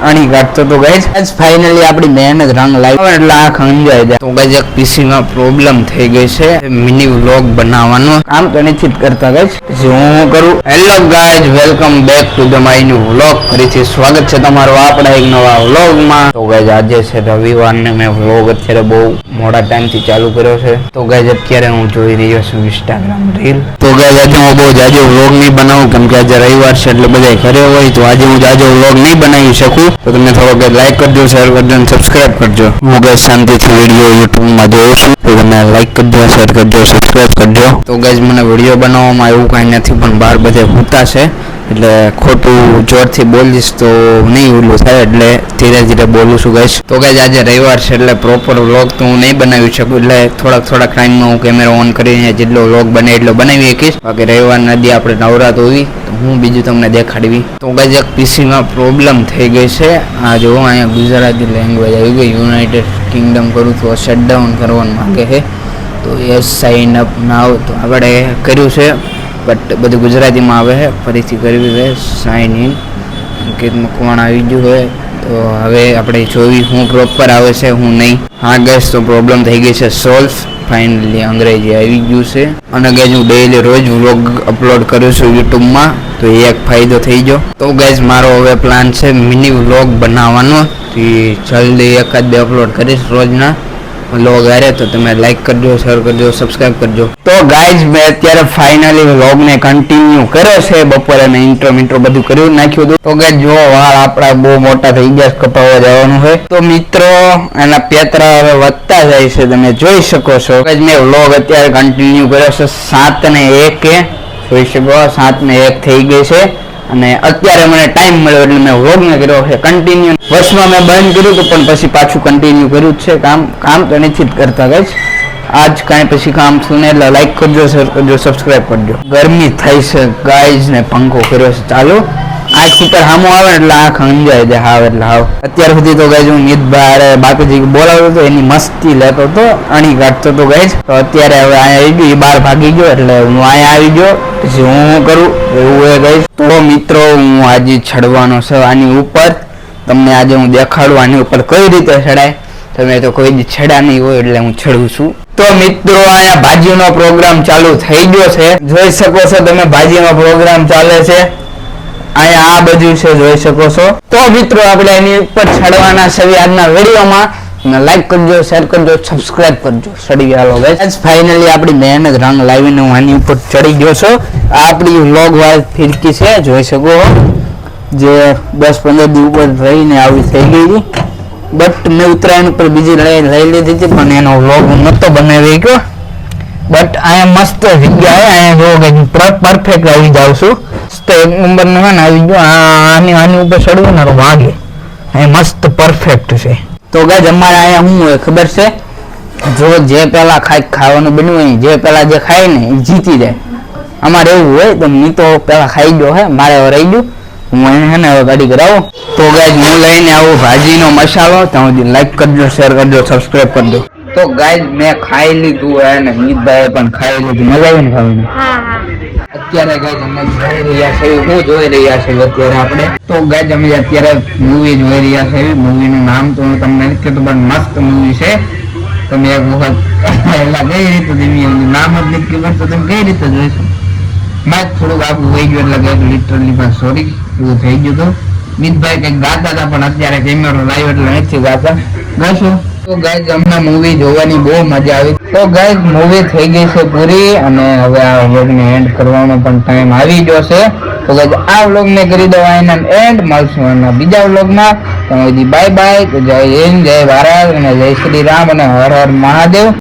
અણી કાઢતો તો ગાઈસ આજ ફાઇનલી આપણી મહેનત રંગ લાવી એટલે આ ખંજાઈ જાય તો ગાઈસ એક પીસી માં પ્રોબ્લેમ થઈ ગઈ છે મિની વ્લોગ બનાવવાનો કામ તો નથી કરતા ગાઈસ પછી હું કરું hello guys welcome back to the my new vlog ફરીથી સ્વાગત છે તમારું આપણા એક નવા વ્લોગમાં તો ગાઈસ આજે છે રવિવારને મેં વ્લોગ અત્યારે બહુ મોડા ટાઈમથી ચાલુ કર્યો છે તો ગાઈસ અત્યારે હું જોઈ રહ્યો છું ઇન્સ્ટાગ્રામ રીલ તો ગાઈસ આજે હું બહુ જાજો વ્લોગ નહીં બનાવું કેમ કે આજે રવિવાર છે એટલે બધા ઘરે હોય તો આજે હું જાજો વ્લોગ નહીં બનાવી શકું તો તમે થોડો લાઈક કરજો શેર કરજો અને સબસ્ક્રાઇબ કરજો હું ગાઈસ શાંતિથી વિડીયો યુટ્યુબમાં જોઉં છું તો તમે લાઈક કરજો શેર કરજો સબસ્ક્રાઇબ કરજો તો ગાઈસ મને વિડીયો બનાવવામાં એવું કાંઈ નથી પણ બહાર બધે ભૂતા છે એટલે ખોટું જોરથી બોલીશ તો નહીં ઓલું થાય એટલે ધીરે ધીરે બોલું છું ગાઈસ તો ગાઈસ આજે રવિવાર છે એટલે પ્રોપર વ્લોગ તો હું નહીં બનાવી શકું એટલે થોડાક ટાઈમમાં હું કેમેરા ઓન કરીને જેટલો વ્લોગ બને એટલો બનાવી શકીશ બાકી રવિવારના દી આપણે નવરાત હોવી તો હું બીજું તમને દેખાડવી તો ગાઈસ એક પીસીમાં પ્રોબ્લેમ થઈ ગઈ છે આ જો અહીંયા ગુજરાતી લેંગ્વેજ આવી ગઈ યુનાઇટેડ કિંગડમ કરું તો શટડાઉન કરવાનું માંગે છે તો એ સાઇન અપ નાવ તો આપણે કર્યું છે બટ બધું ગુજરાતીમાં આવે છે ફરીથી કરવી છે સાઇન ઇન અંકિત મકવાણ આવી ગયું હોય તો હવે આપણે જોવી હું પ્રોપર આવે છે હું નહીં હા ગેસ તો પ્રોબ્લેમ થઈ ગઈ છે સોલ્વ ફાઇનલી અંગ્રેજી આવી ગયું છે અને ગેસ હું ડેઈલી રોજ વ્લોગ અપલોડ કરું છું યુટ્યુબમાં તો એ એક ફાયદો થઈ ગયો તો ગેસ મારો હવે પ્લાન છે મિની વ્લોગ બનાવવાનો જલ્દી એકાદ બે અપલોડ કરીશ રોજના વ્લોગ આરે તો તમે લાઈક કરજો શેર કરજો સબસ્ક્રાઇબ કરજો તો ગાઈઝ મેં અત્યારે ફાઇનલી વ્લોગને કન્ટિન્યુ કર્યો છે બપોરે ને ઇન્ટ્રો બધું કર્યું નાખ્યું હતું તો ગાઈઝ જો વાળ આપણા બહુ મોટા થઈ ગયા કપાવવા જવાનું હોય તો મિત્રો એના પેતરા હવે વધતા જાય છે તમે જોઈ શકો છો ગાઈઝ મેં વ્લોગ અત્યારે કન્ટિન્યુ કર્યો છે 7:01 જોઈ શકો 7:01 થઈ ગઈ છે અને અત્યારે મને ટાઈમ મળ્યો એટલે મેં વ્લોગ ને કર્યો છે કન્ટિન્યુ વર્ષમાં મેં બંધ કર્યું હતું પણ પછી પાછું કન્ટિન્યુ કર્યું જ છે કામ તો નથી કરતા ગાઈસ આજ કાંઈ પછી કામ છું ને એટલે લાઈક કરજો શેર કરજો સબસ્ક્રાઇબ કરજો ગરમી થઈ છે ગાઈસ ને પંખો કર્યો છે ચાલુ આંખ ઉપર સામો આવે એટલે આંખ અંજાય જાય હાવ એટલે હાવ અત્યાર સુધી તો ગાઈસ હું નિતભાઈ બાપુજી બોલાવતો હતો એની મસ્તી લેતો હતો અણી કાઢતો હતો ગાઈસ તો અત્યારે હવે અહીંયા આવી ગયો એ બહાર ભાગી ગયો એટલે હું અહીંયા આવી ગયો પછી હું કરું એવું એ ગાઈસ તો મિત્રો હું આજે ચડવાનો છે આની ઉપર તમને આજે હું દેખાડું આની ઉપર કઈ રીતે ચડાય તમે તો કોઈ દી ચડ્યા નહીં હોય એટલે હું ચડું છું તો મિત્રો અહીંયા ભાજીનો પ્રોગ્રામ ચાલુ થઈ ગયો છે જોઈ શકો છો તમે ભાજીનો પ્રોગ્રામ ચાલે છે અહીંયા આ બધું છે જોઈ શકો છો તો મિત્રો આપણે એની ઉપર ચડવાના છે આજના વિડીયોમાં લાઈક કરજો શેર કરજો સબસ્ક્રાઇબ કરજો ચડી ગયા ગાઈસ ફાઇનલી આપણી મહેનત રંગ લાવીને હું આની ઉપર ચડી ગયો છું આપણી વ્લોગ વાળી ફિરકી છે જોઈ શકો જે 10-15 દિવસ ઉપર રહીને આવી થઈ ગઈ હતી બટ મેં ઉત્તરાયણ ઉપર બીજી લઈ લીધી હતી પણ એનો વ્લોગ હું નહોતો બનાવી ગયો બટ અહીંયા મસ્ત જગ્યા અહીંયા જો પરફેક્ટ આવી જાઉં છું તો એક નંબરનો છે ને આવી ગયો આની ઉપર ચડવું ને વાગે અહીંયા મસ્ત પરફેક્ટ છે તો ગાઈસ અમારે અહીંયા શું હોય ખબર છે જો જે પેલા ખાવાનું બન્યું હોય જે પેલા જે ખાય ને એ જીતી જાય અમારે એવું હોય તો હું તો પેલા ખાઈ ગયો હે મારે રહી ગયું હું એને છે ને હવે ગાડી કરાવું તો ગાઈસ હું લઈને આવું ભાજીનો મસાલો ત્યાં લાઈક કરજો શેર કરજો સબસ્ક્રાઇબ કરજો તો ગાઈસ મેં ખાઈ લીધું હે ને મિતભાઈ પણ ખાઈ લીધું મજા આવી ને ખાવાની અત્યારે ગાઈસ અમે જોઈ રહ્યા છે હું જોઈ રહ્યા છે અત્યારે આપણે તો ગાઈસ અમે અત્યારે મૂવી જોઈ રહ્યા છે મૂવીનું નામ તો હું તમને નથી કહેતો પણ મસ્ત મૂવી છે તમે એક વખત પહેલા કઈ રીતે તમે નામ જ નથી ખબર તો તમે કઈ રીતે જોઈશો મેં થોડુંક આગું વહી ગયું એટલે કંઈક લિટરલી પણ સોરી એવું થઈ ગયું હતું મિતભાઈ કંઈક ગાતા હતા પણ અત્યારે કેમેરો લાવ્યો એટલે નથી ગાતા ગાશું તો ગાઈસ અમને મૂવી જોવાની બહુ મજા આવી તો ગાઈસ મૂવી થઈ ગઈ છે પૂરી અને હવે આ વ્લોગને એન્ડ કરવાનો પણ ટાઈમ આવી ગયો છે તો ગાઈસ આ વ્લોગને કરી દો એના એન્ડ મળશું એના બીજા વ્લોગમાં તો બાય બાય તો જય હિન્દ જય ભારત અને જય શ્રી રામ અને હર હર મહાદેવ